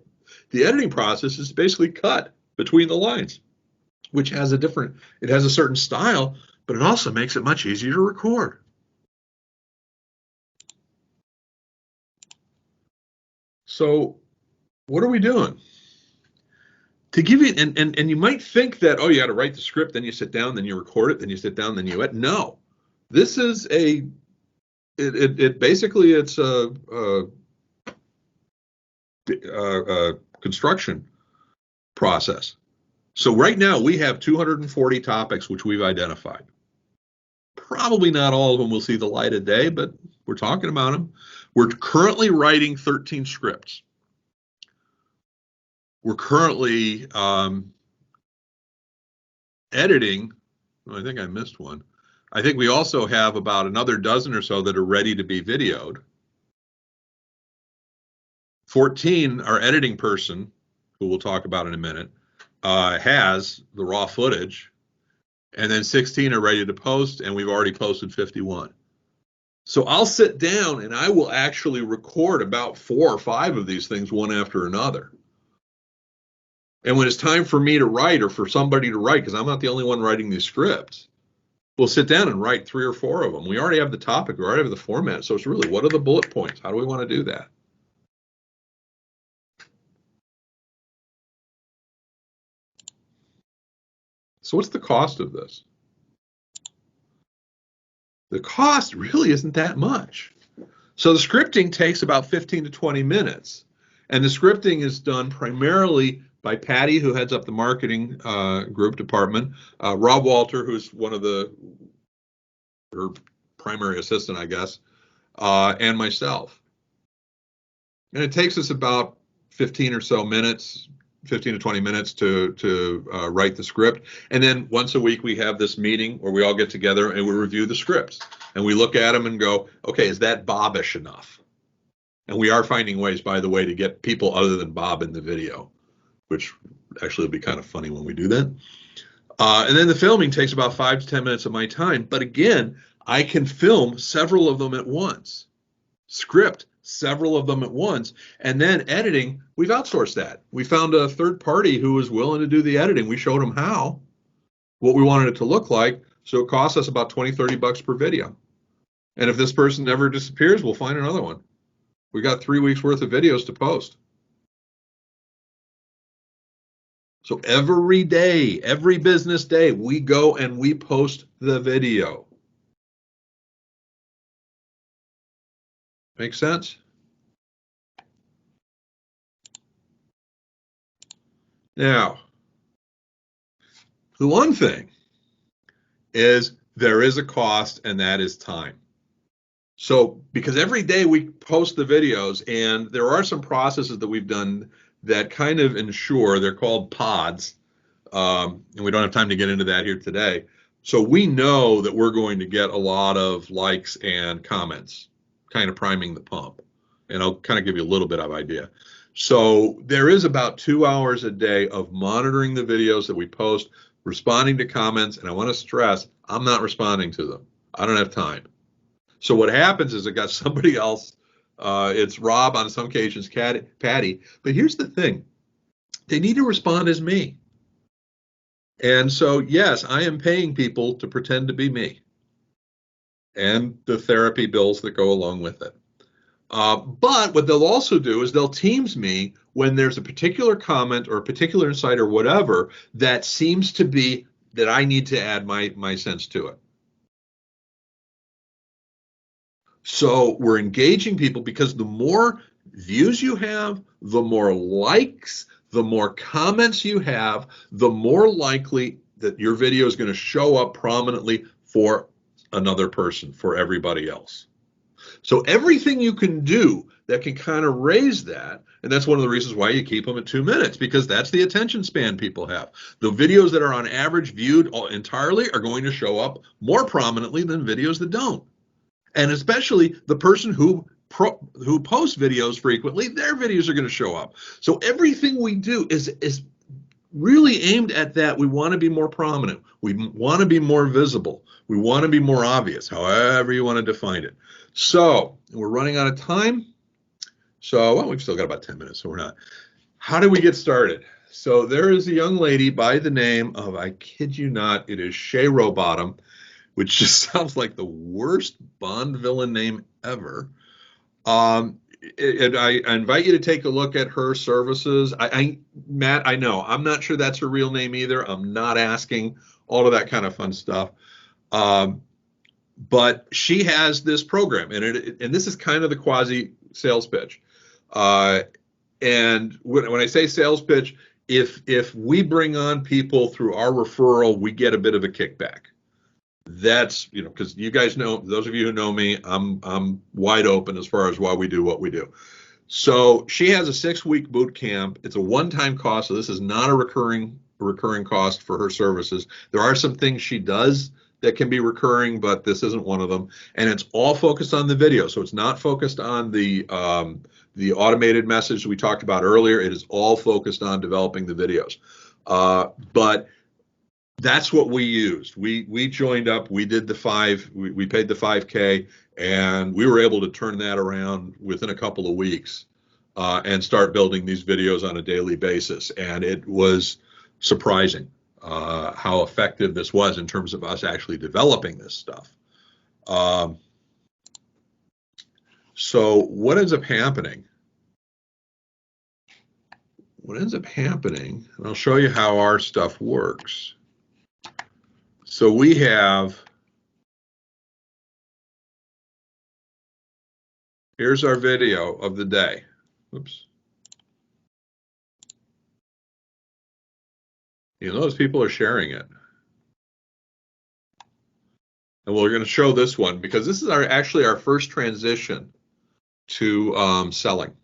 The editing process is basically cut between the lines, which has it has a certain style, but it also makes it much easier to record. So what are we doing? To give you, and you might think that, oh, you got to write the script, then you sit down, then you record it, then you sit down, then you edit. No, this is basically it's a construction process. So right now we have 240 topics which we've identified. Probably not all of them will see the light of day, but we're talking about them. We're currently writing 13 scripts. We're currently editing. Oh, I think I missed one. I think we also have about another dozen or so that are ready to be videoed. 14, our editing person, who we'll talk about in a minute, has the raw footage. And then 16 are ready to post, and we've already posted 51. So I'll sit down and I will actually record about 4 or 5 of these things one after another. And when it's time for me to write or for somebody to write, because I'm not the only one writing these scripts, we'll sit down and write 3 or 4 of them. We already have the topic, we already have the format. So it's really, what are the bullet points? How do we want to do that? So what's the cost of this? The cost really isn't that much. So the scripting takes about 15 to 20 minutes. And the scripting is done primarily by Patty, who heads up the marketing group department, Rob Walter, who's one of her primary assistant, I guess, and myself. And it takes us about 15 or so minutes, 15 to 20 minutes to write the script. And then once a week, we have this meeting where we all get together and we review the scripts. And we look at them and go, okay, is that Bobish enough? And we are finding ways, by the way, to get people other than Bob in the video, which actually will be kind of funny when we do that. And then the filming takes about 5 to 10 minutes of my time. But again, I can film several of them at once, script several of them at once, and then editing, we've outsourced that. We found a third party who was willing to do the editing. We showed them how, what we wanted it to look like. So it costs us about 20, 30 bucks per video. And if this person never disappears, we'll find another one. We got 3 weeks worth of videos to post. So every day, every business day, we go and we post the video. Make sense? Now, the one thing is there is a cost, and that is time. So because every day we post the videos, and there are some processes that we've done that kind of ensure, they're called pods, and we don't have time to get into that here today. So we know that we're going to get a lot of likes and comments, kind of priming the pump. And I'll kind of give you a little bit of idea. So there is about 2 hours a day of monitoring the videos that we post, responding to comments, and I want to stress, I'm not responding to them. I don't have time. So what happens is I got somebody else, it's Rob, on some occasions Patty, but here's the thing, they need to respond as me. And so, yes, I am paying people to pretend to be me and the therapy bills that go along with it. But what they'll also do is they'll Teams me when there's a particular comment or a particular insight or whatever that seems to be that I need to add my sense to it. So we're engaging people because the more views you have, the more likes, the more comments you have, the more likely that your video is going to show up prominently for another person, for everybody else. So everything you can do that can kind of raise that, and that's one of the reasons why you keep them at 2 minutes, because that's the attention span people have. The videos that are on average viewed entirely are going to show up more prominently than videos that don't. And especially the person who posts videos frequently, their videos are going to show up. So everything we do is really aimed at that. We want to be more prominent. We want to be more visible. We want to be more obvious, however you want to define it. So we're running out of time. So, well, we've still got about 10 minutes, so we're not. How do we get started? So there is a young lady by the name of, I kid you not, it is Shay Rowbottom, which just sounds like the worst Bond villain name ever. And I invite you to take a look at her services. Matt, I know, I'm not sure that's her real name either. I'm not asking, all of that kind of fun stuff. But she has this program, and this is kind of the quasi sales pitch. And when I say sales pitch, if we bring on people through our referral, we get a bit of a kickback. That's, because you guys know, those of you who know me, I'm wide open as far as why we do what we do. So she has a 6-week boot camp. It's a one-time cost, so this is not a recurring cost for her services. There are some things she does that can be recurring, but this isn't one of them. And it's all focused on the video, so it's not focused on the automated message we talked about earlier. It is all focused on developing the videos. But that's what we used. We joined up. We did we paid the 5K, and we were able to turn that around within a couple of weeks and start building these videos on a daily basis. And it was surprising how effective this was in terms of us actually developing this stuff. So what ends up happening? What ends up happening, and I'll show you how our stuff works. So we have, here's our video of the day. Oops. You notice people are sharing it. And we're going to show this one because this is actually our first transition to selling.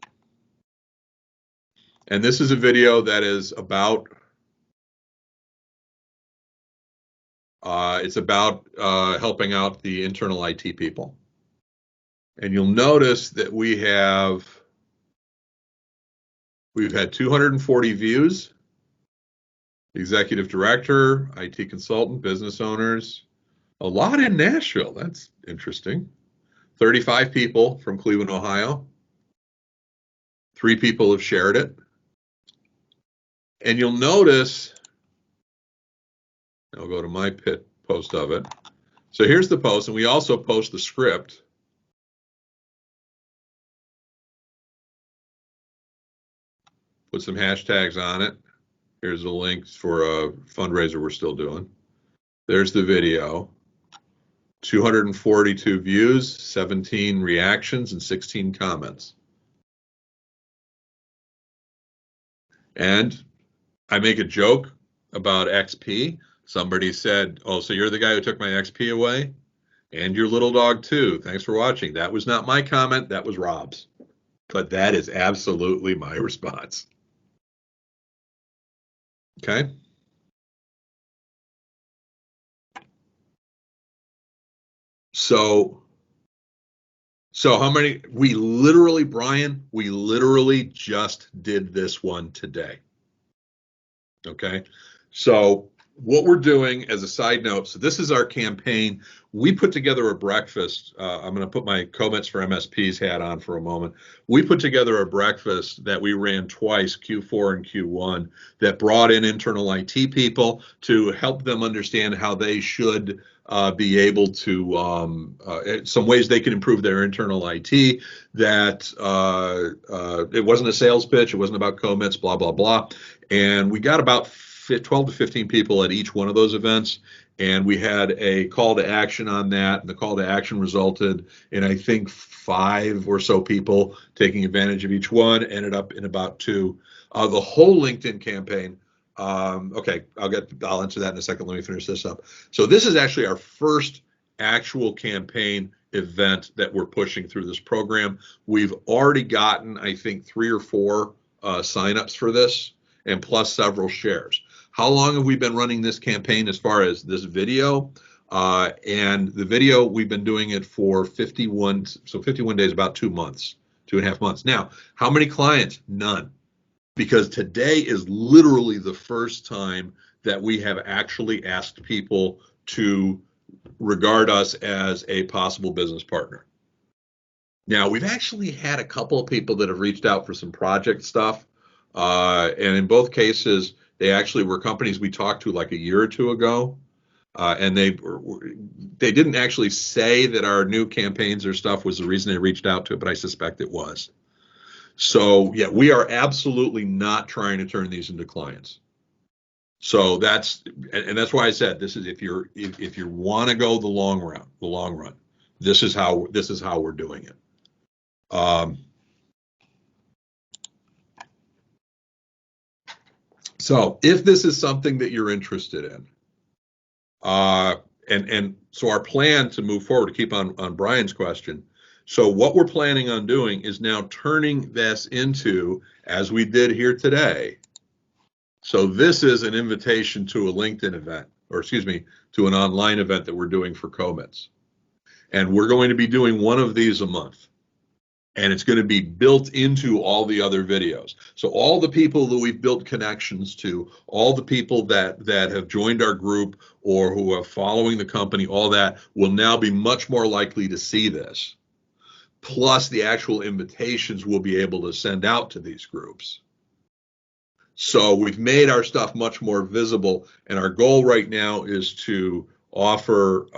And this is a video that is about, it's about helping out the internal IT people. And you'll notice that we've had 240 views. Executive director, IT consultant, business owners, a lot in Nashville. That's interesting. 35 people from Cleveland, Ohio. 3 people have shared it. And you'll notice, I'll go to my post of it. So here's the post, and we also post the script. Put some hashtags on it. Here's the links for a fundraiser we're still doing. There's the video. 242 views, 17 reactions, and 16 comments. And I make a joke about XP. Somebody said, oh, so you're the guy who took my XP away? And your little dog too. Thanks for watching. That was not my comment, that was Rob's. But that is absolutely my response. Okay. So how many, Brian, we literally just did this one today. Okay. So what we're doing as a side note, so this is our campaign. We put together a breakfast. I'm going to put my COMITS for MSPs hat on for a moment. We put together a breakfast that we ran twice, Q4 and Q1, that brought in internal IT people to help them understand how they should be able to, some ways they can improve their internal IT, that it wasn't a sales pitch, it wasn't about COMITS, blah, blah, blah. And we got about 12 to 15 people at each one of those events, and we had a call to action on that, and the call to action resulted in, I think, 5 or so people taking advantage of each one, ended up in about 2. The whole LinkedIn campaign, okay, I'll answer that in a second. Let me finish this up. So this is actually our first actual campaign event that we're pushing through this program. We've already gotten, I think, 3 or 4 signups for this, and plus several shares. How long have we been running this campaign as far as this video? And the video, we've been doing it for 51 days, about 2 months, 2.5 months. Now, how many clients? None. Because today is literally the first time that we have actually asked people to regard us as a possible business partner. Now, we've actually had a couple of people that have reached out for some project stuff. And in both cases, they actually were companies we talked to like a year or 2 ago. And they didn't actually say that our new campaigns or stuff was the reason they reached out to it, but I suspect it was. So yeah, we are absolutely not trying to turn these into clients. So that's why I said this is if you want to go the long run, this is how we're doing it. So if this is something that you're interested in, and so our plan to move forward, to keep on Brian's question, So what we're planning on doing is now turning this into, as we did here today. So this is an invitation to a LinkedIn event, or excuse me, to an online event that we're doing for COMITS. And we're going to be doing one of these a month. And it's going to be built into all the other videos. So all the people that we've built connections to, all the people that have joined our group or who are following the company, all that will now be much more likely to see this. Plus the actual invitations we'll be able to send out to these groups. So we've made our stuff much more visible, and our goal right now is to offer,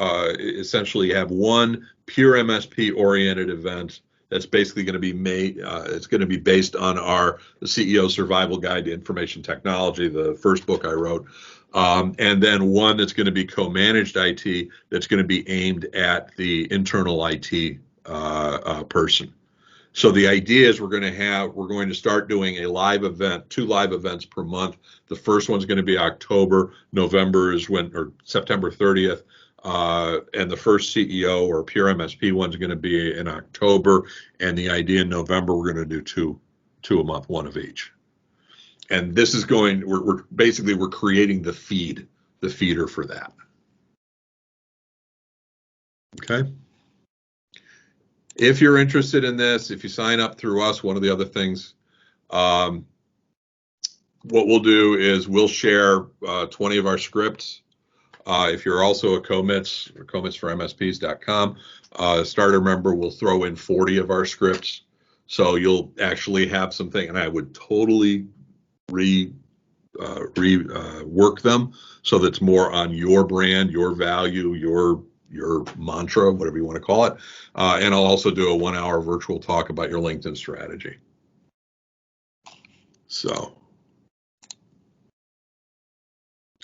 essentially have one pure MSP oriented event that's basically going to be made, it's going to be based on the CEO Survival Guide to Information Technology, the first book I wrote, and then one that's going to be co-managed IT that's going to be aimed at the internal IT person. So the idea is we're going to start doing a live event, 2 live events per month. The first one's going to be October, November is or September 30th. And the first CEO or pure MSP one's going to be in October. And the idea in November, we're going to do two a month, one of each. And this is we're creating the feeder for that. Okay. If you're interested in this, if you sign up through us, one of the other things, what we'll do is we'll share 20 of our scripts. If you're also a COMITS, or COMITSforMSPs.com starter member, we'll throw in 40 of our scripts. So you'll actually have something, and I would totally rework them so that's more on your brand, your value, your mantra, whatever you want to call it. And I'll also do a 1-hour virtual talk about your LinkedIn strategy. So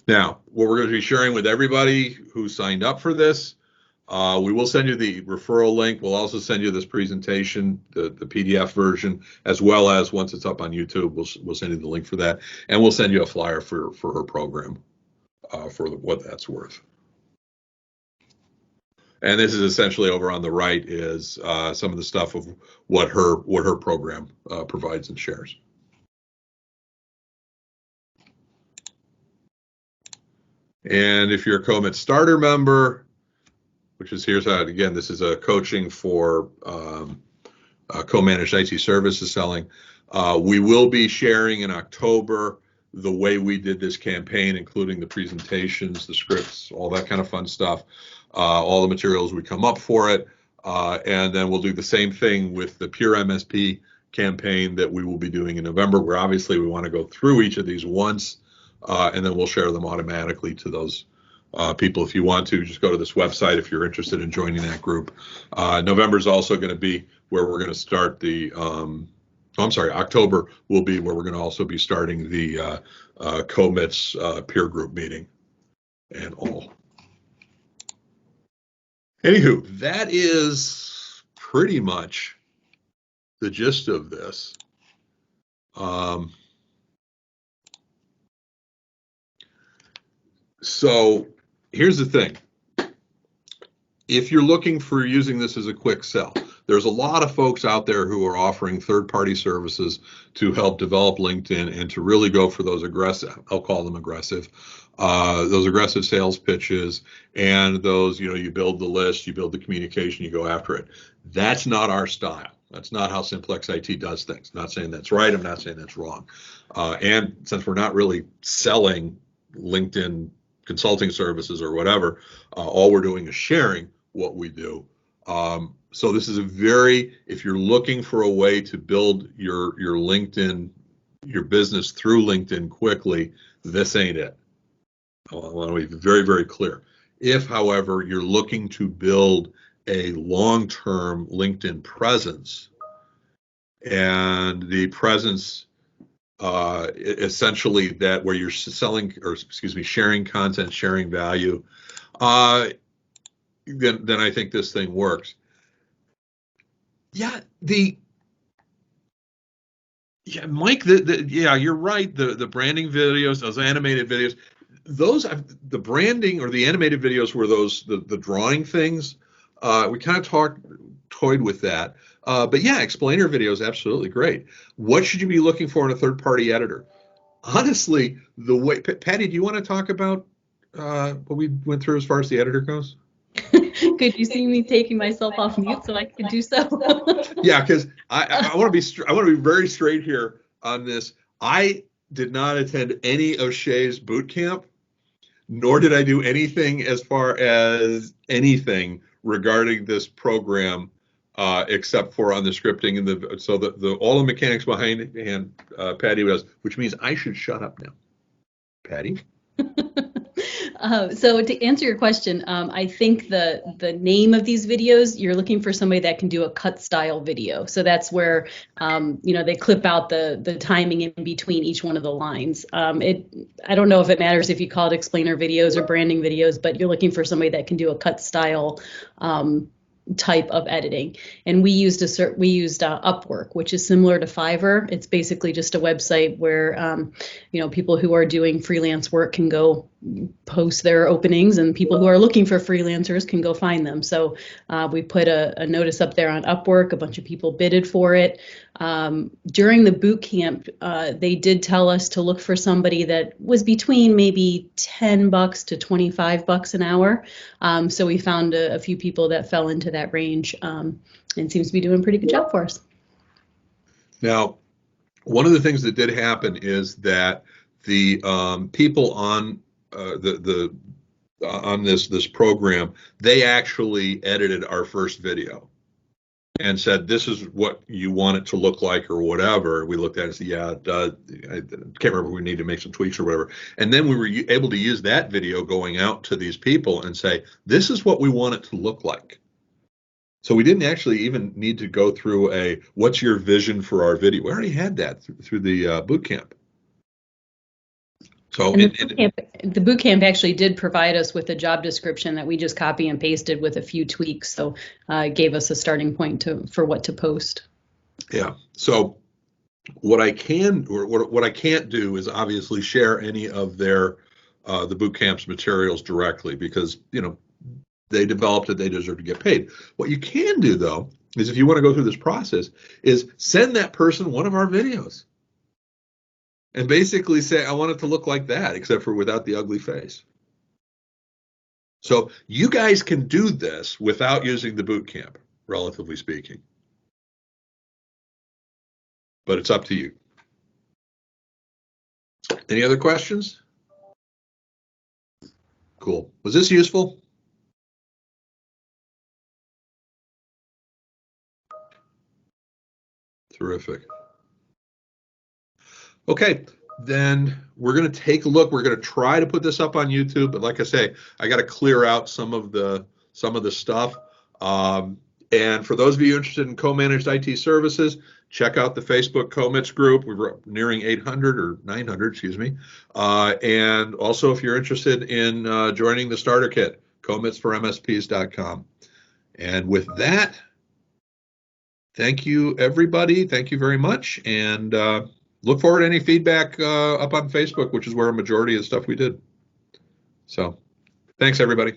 now what we're going to be sharing with everybody who signed up for this, we will send you the referral link. We'll also send you this presentation, the PDF version, as well as once it's up on YouTube, we'll send you the link for that. And we'll send you a flyer for her program for what that's worth. And this is essentially over on the right is some of the stuff of what her program provides and shares. And if you're a COMITS starter member, which is here's how, again, this is a coaching for co-managed IT services selling. We will be sharing in October the way we did this campaign, including the presentations, the scripts, all that kind of fun stuff. All the materials we come up for it, and then we'll do the same thing with the pure MSP campaign that we will be doing in November, where obviously we want to go through each of these once, and then we'll share them automatically to those people. If you want to, just go to this website if you're interested in joining that group. November is also going to be where we're going to start October will be where we're going to also be starting the COMITS peer group meeting and all. Anywho, that is pretty much the gist of this. So here's the thing. If you're looking for using this as a quick sell, there's a lot of folks out there who are offering third-party services to help develop LinkedIn and to really go for those aggressive, I'll call them aggressive, those aggressive sales pitches and those, you build the list, you build the communication, you go after it. That's not our style. That's not how Simplex IT does things. I'm not saying that's right. I'm not saying that's wrong. And since we're not really selling LinkedIn consulting services or whatever, all we're doing is sharing what we do. So this is if you're looking for a way to build your LinkedIn, your business through LinkedIn quickly, this ain't it. I want to be very, very clear. If, however, you're looking to build a long-term LinkedIn presence, and the presence essentially that where you're sharing content, sharing value, then I think this thing works. Yeah, Mike, you're right. The branding videos, those animated videos, the branding or the animated videos were the drawing things. We kind of talked toyed with that. But yeah, explainer videos, absolutely great. What should you be looking for in a third-party editor? Honestly, the way, Patty, do you want to talk about what we went through as far as the editor goes? Could you see me taking myself off mute so I could do so? Yeah, because I want to be I want to be very straight here on this. I did not attend any of Shay's boot camp, nor did I do anything as far as anything regarding this program, except for on the scripting and the all the mechanics behind and Patty does, which means I should shut up now. Patty? So to answer your question, I think the name of these videos, you're looking for somebody that can do a cut style video. So that's where they clip out the timing in between each one of the lines. I don't know if it matters if you call it explainer videos or branding videos, but you're looking for somebody that can do a cut style type of editing. And we used Upwork, which is similar to Fiverr. It's basically just a website where people who are doing freelance work can go post their openings, and people who are looking for freelancers can go find them. So we put a notice up there on Upwork. A bunch of people bidded for it. During the boot camp, they did tell us to look for somebody that was between maybe $10 to $25 an hour. So we found a few people that fell into that range, and seems to be doing a pretty good job for us. Now, one of the things that did happen is that the people on on this program, they actually edited our first video and said, this is what you want it to look like or whatever. We looked at it and said, yeah, it does. I can't remember, we need to make some tweaks or whatever. And then we were able to use that video going out to these people and say, this is what we want it to look like. So we didn't actually even need to go through what's your vision for our video? We already had that through the boot camp. So the boot camp actually did provide us with a job description that we just copy and pasted with a few tweaks. So it gave us a starting point for what to post. Yeah. So what I can or what I can't do is obviously share any of their the boot camp's materials directly, because they developed it, they deserve to get paid. What you can do though is, if you want to go through this process, is send that person one of our videos and basically say, I want it to look like that, except for without the ugly face. So you guys can do this without using the boot camp, relatively speaking. But it's up to you. Any other questions? Cool. Was this useful? Terrific. Okay, then we're going to take a look. We're going to try to put this up on YouTube, but like I say, I got to clear out some of the stuff. And for those of you interested in co-managed IT services, check out the Facebook COMITS group. We're nearing 800 or 900, excuse me. And also, if you're interested in joining the starter kit, comitsformsps.com. And with that, thank you, everybody. Thank you very much. And look forward to any feedback up on Facebook, which is where a majority of the stuff we did. So thanks, everybody.